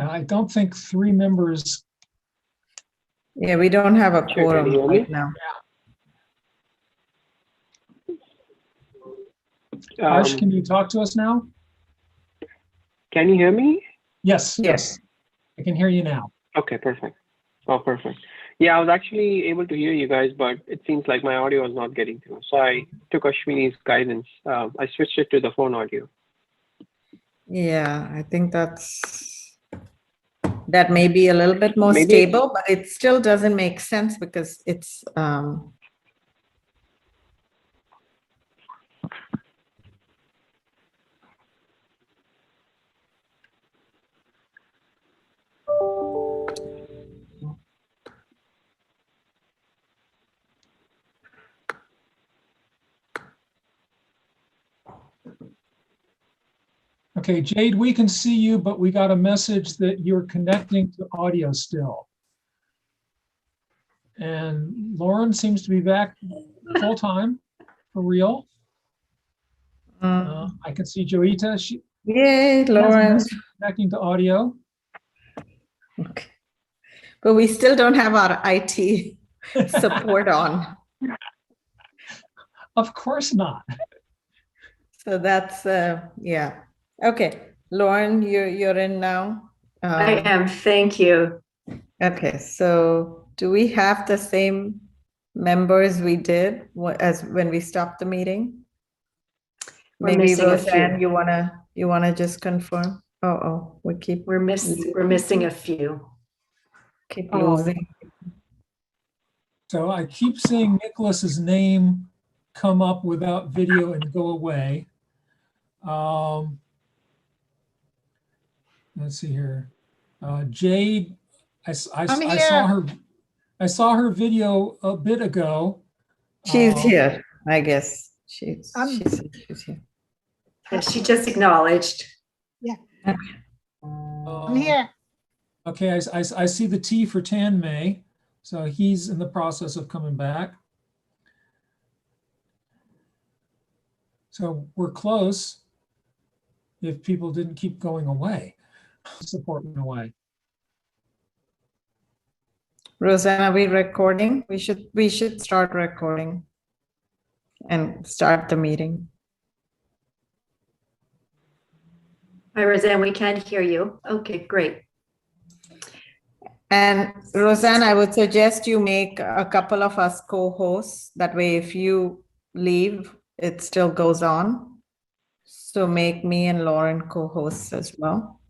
I don't think 3 members. Yeah, we don't have a Sure, can quorum you hear me? right now. Harsh, can you talk to us now? Can you hear me? Yes, Yes. I can hear you now. Okay, perfect. Oh, perfect. Yeah, I was actually able to hear you guys, but it seems like my audio was not getting through. So I took Ashwini's guidance. I switched it to the phone audio. Yeah, I think that may be a little bit more Maybe- stable, but it still doesn't make sense because it's Okay, Jade, we can see you, but we got a message that you're connecting to audio still. And Lauren seems to be back full time for real. I can see Joita. She yay, has a Lauren. message connecting to audio. Okay. But we still don't have our IT support on. Of course not. So that's yeah. Okay, Lauren, you're in now. I am, thank you. Okay, so do we have the same members we did as when we stopped the meeting? We're Maybe missing a Roseanne, few. you wanna just confirm? We keep We're missing a few. losing. So I keep seeing Nicholas's name come up without video and go away. Let's see here. Jade, I saw her video a bit ago. She's here, I guess. She I'm- said she's here. Yeah, she just acknowledged. I'm here. Okay, I see the T for Tan May, so he's in the process of coming back. So we're close. If people didn't keep going away, support went away. Roseanne, are we recording? We should start recording and start the meeting. Hi, Roseanne, we can't hear you. Okay, great. And Roseanne, I would suggest you make a couple of us co-hosts. That way, if you leave, it still goes on. So make me and Lauren co-hosts as well.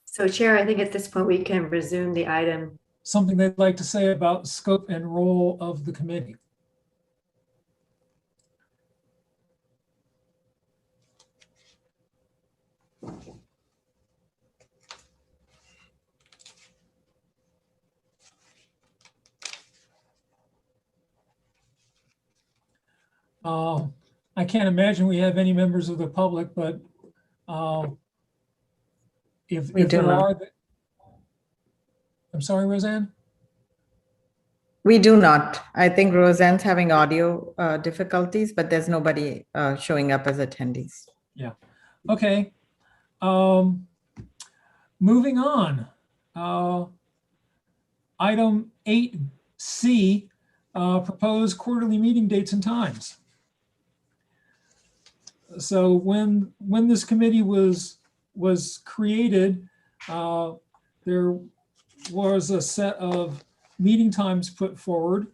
So Chair, I think at this point we can resume the item. Something they'd like to say about scope and role of the committee. I can't imagine we have any members of the public, but if there are, I'm sorry, Roseanne? We do not. I think Roseanne's having audio difficulties, but there's nobody showing up as attendees. Yeah. Okay. Moving on. Item 8C, proposed quarterly meeting dates and times. So when this committee was created, there was a set of meeting times put forward.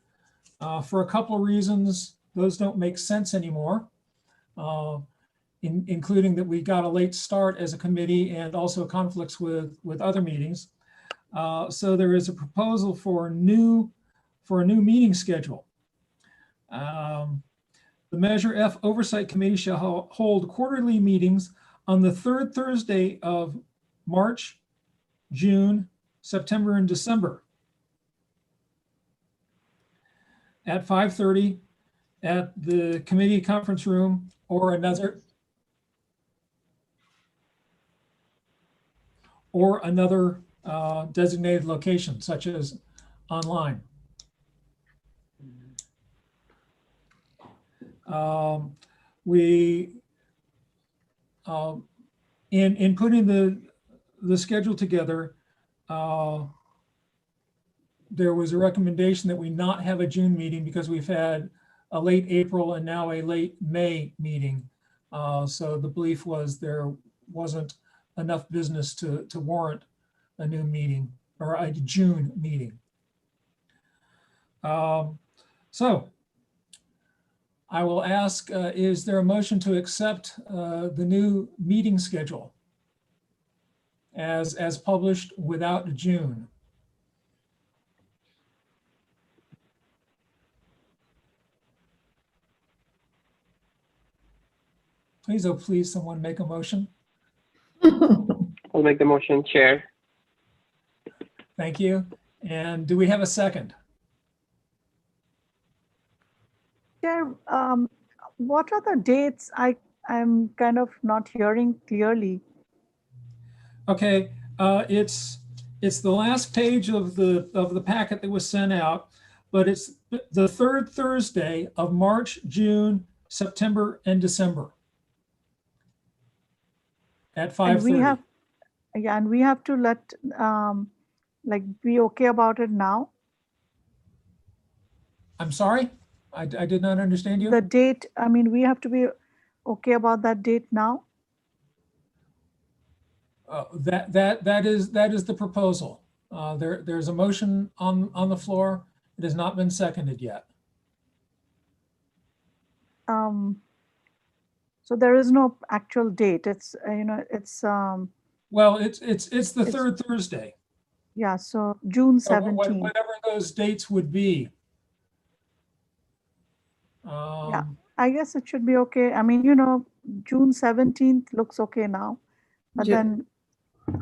For a couple of reasons, those don't make sense anymore, including that we got a late start as a committee and also conflicts with other meetings. So there is a proposal for a new meeting schedule. The Measure F Oversight Committee shall hold quarterly meetings on the third Thursday of March, June, September, and December at 5:30 at the committee conference room or another designated location, such as online. we, in putting the schedule together, there was a recommendation that we not have a June meeting because we've had a late April and now a late May meeting. So the belief was there wasn't enough business to warrant a new meeting or a June meeting. So I will ask, is there a motion to accept the new meeting schedule as published without June? Please, oh, please, someone make a motion. I'll make the motion, Chair. Thank you. And do we have a second? Chair, what are the dates? I'm kind of not hearing clearly. Okay, it's the last page of the packet that was sent out, but it's the third Thursday of March, June, September, and December at And we 5:30. have, yeah, and we have to let, like, be okay about it now. I'm sorry, I did not understand you. The date, I mean, we have to be okay about that date now. That is the proposal. There's a motion on the floor. It has not been seconded yet. So there is no actual date. It's, it's, Well, it's the It's- third Thursday. yeah, so June So 17th. whatever those dates would be. I guess it should be okay. I mean, June 17th looks okay now. But Ju- then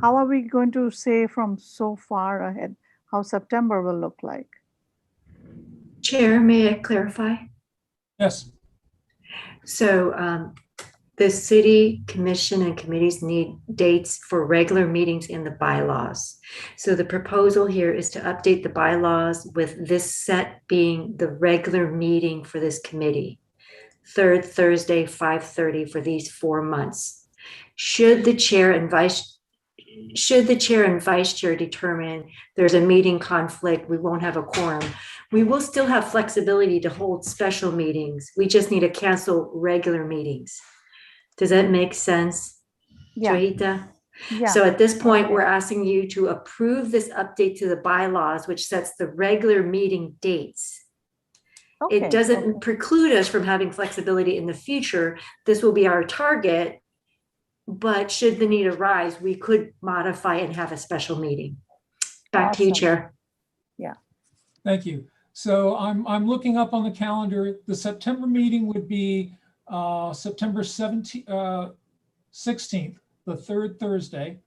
how are we going to say from so far ahead how September will look like? Chair, may I clarify? Yes, So the city commission and committees need dates for regular meetings in the bylaws. So the proposal here is to update the bylaws with this set being the regular meeting for this committee. Third Thursday, 5:30 for these 4 months. Should the chair and vice chair determine there's a meeting conflict, we won't have a quorum, we will still have flexibility to hold special meetings. We just need to cancel regular meetings. Does that make sense, Yeah, Johita? yeah. So at this point, Okay. we're asking you to approve this update to the bylaws, which sets the regular meeting dates. Okay, It doesn't okay. preclude us from having flexibility in the future. This will be our target. But should the need arise, we could modify and have a special meeting. Back to you, Awesome. Chair. thank you. So I'm looking up on the calendar. The September meeting would be September 16th, the third Thursday.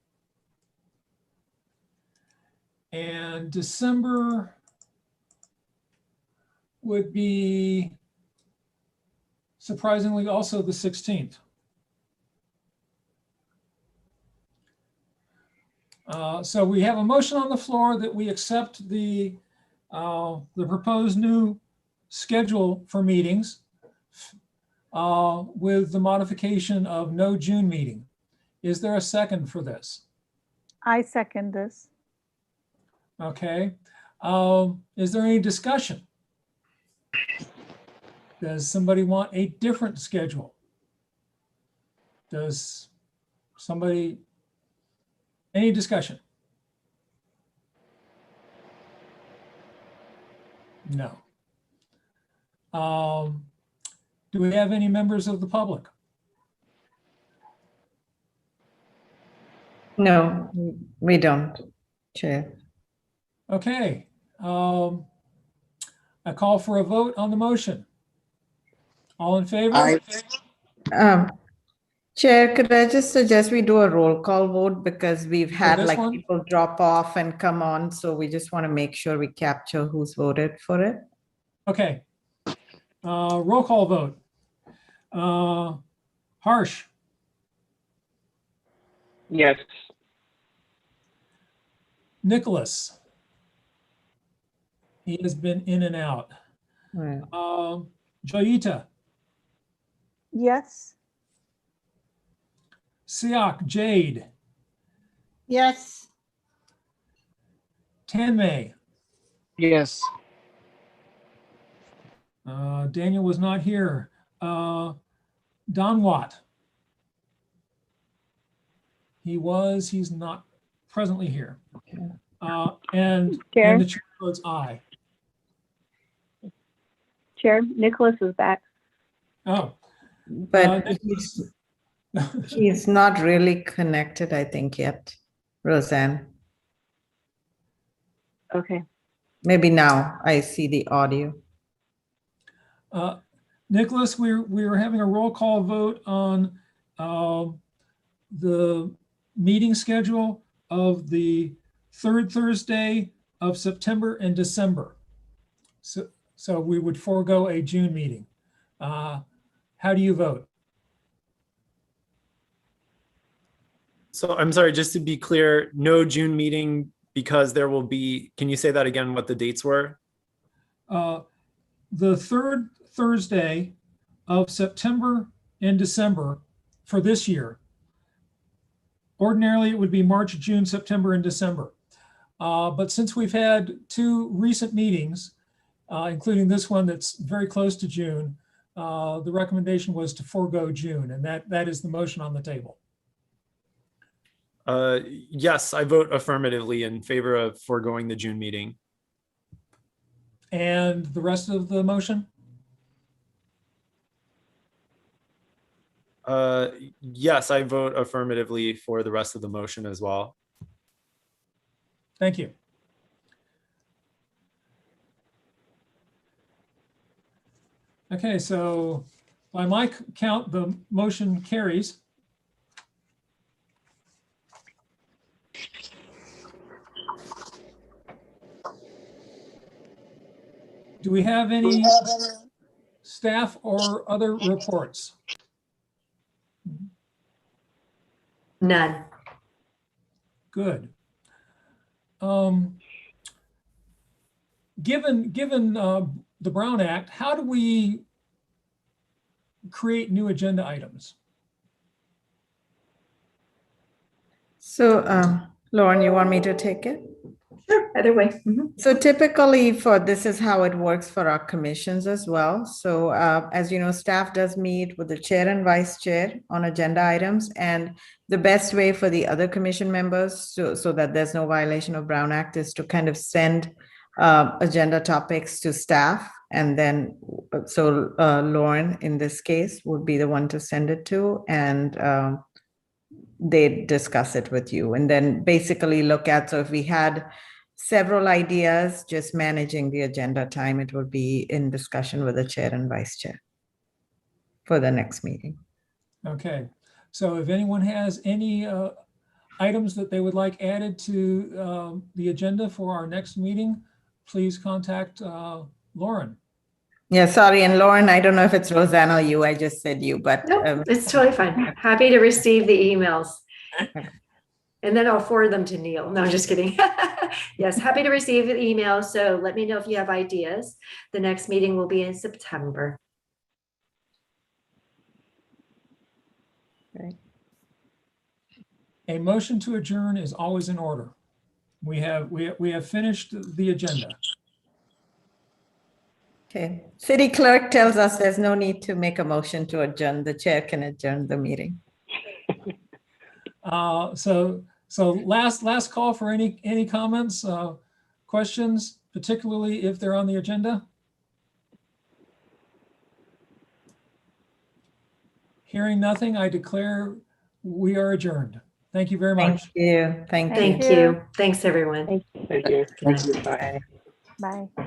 And December would be surprisingly also the 16th. So we have a motion on the floor that we accept the proposed new schedule for meetings with the modification of no June meeting. Is there a second for this? I second this. Okay. Is there any discussion? Does somebody want a different schedule? Does somebody, any discussion? No. Do we have any members of the public? No, we don't, Chair. Okay. I call for a vote on the motion. All in favor? Aye. Chair, could I just suggest we do a roll call vote because we've had this like one? people drop off and come on, so we just want to make sure we capture who's voted for it. Okay. Roll call vote. Harsh, Yes. Nicholas. He has been in and out. Right. Joyita, Yes. Siak, Jade, Yes. Tanmay. Yes. Daniel was not here. Don Watt. He's not presently here. And Chair. the chair votes aye. Chair, Nicholas is back. Oh, But Nicholas. he's not really connected, I think, yet, Roseanne. Okay. Maybe now I see the audio. Nicholas, we were having a roll call vote on the meeting schedule of the third Thursday of September and December. So we would forego a June meeting. How do you vote? So I'm sorry, just to be clear, no June meeting because there will be, can you say that again, what the dates were? The third Thursday of September and December for this year. Ordinarily, it would be March, June, September, and December. But since we've had two recent meetings, including this one that's very close to June, the recommendation was to forego June, and that is the motion on the table. Yes, I vote affirmatively in favor of foregoing the June meeting. And the rest of the motion? Yes, I vote affirmatively for the rest of the motion as well. Thank you. Okay, so by my count, the motion carries. Do we have any staff or other reports? None. Good. Given the Brown Act, how do we create new agenda items? So, Lauren, you want me to take it? Sure, either way. Mhm. So typically this is how it works for our commissions as well. So as you know, staff does meet with the chair and vice chair on agenda items, and the best way for the other commission members so that there's no violation of Brown Act is to kind of send agenda topics to staff. And then, so Lauren, in this case, would be the one to send it to, and they discuss it with you. And then basically look at, so if we had several ideas, just managing the agenda time, it will be in discussion with the chair and vice chair for the next meeting. Okay, so if anyone has any items that they would like added to the agenda for our next meeting, please contact Lauren. Yeah, sorry. And Lauren, I don't know if it's Rosanna or you, I just said you, but. No, it's totally fine. Happy to receive the emails. And then I'll forward them to Neil. No, I'm just kidding. Yes, happy to receive the emails. So let me know if you have ideas. The next meeting will be in September. Right. A motion to adjourn is always in order. We have finished the agenda. Okay. City clerk tells us there's no need to make a motion to adjourn. The chair can adjourn the meeting. So last call for any comments, questions, particularly if they're on the agenda. Hearing nothing, I declare we are adjourned. Thank you very much. Thank you. Thank you. Thank you. Thanks, everyone. Thank you. Thank you. Good night. Bye. Bye.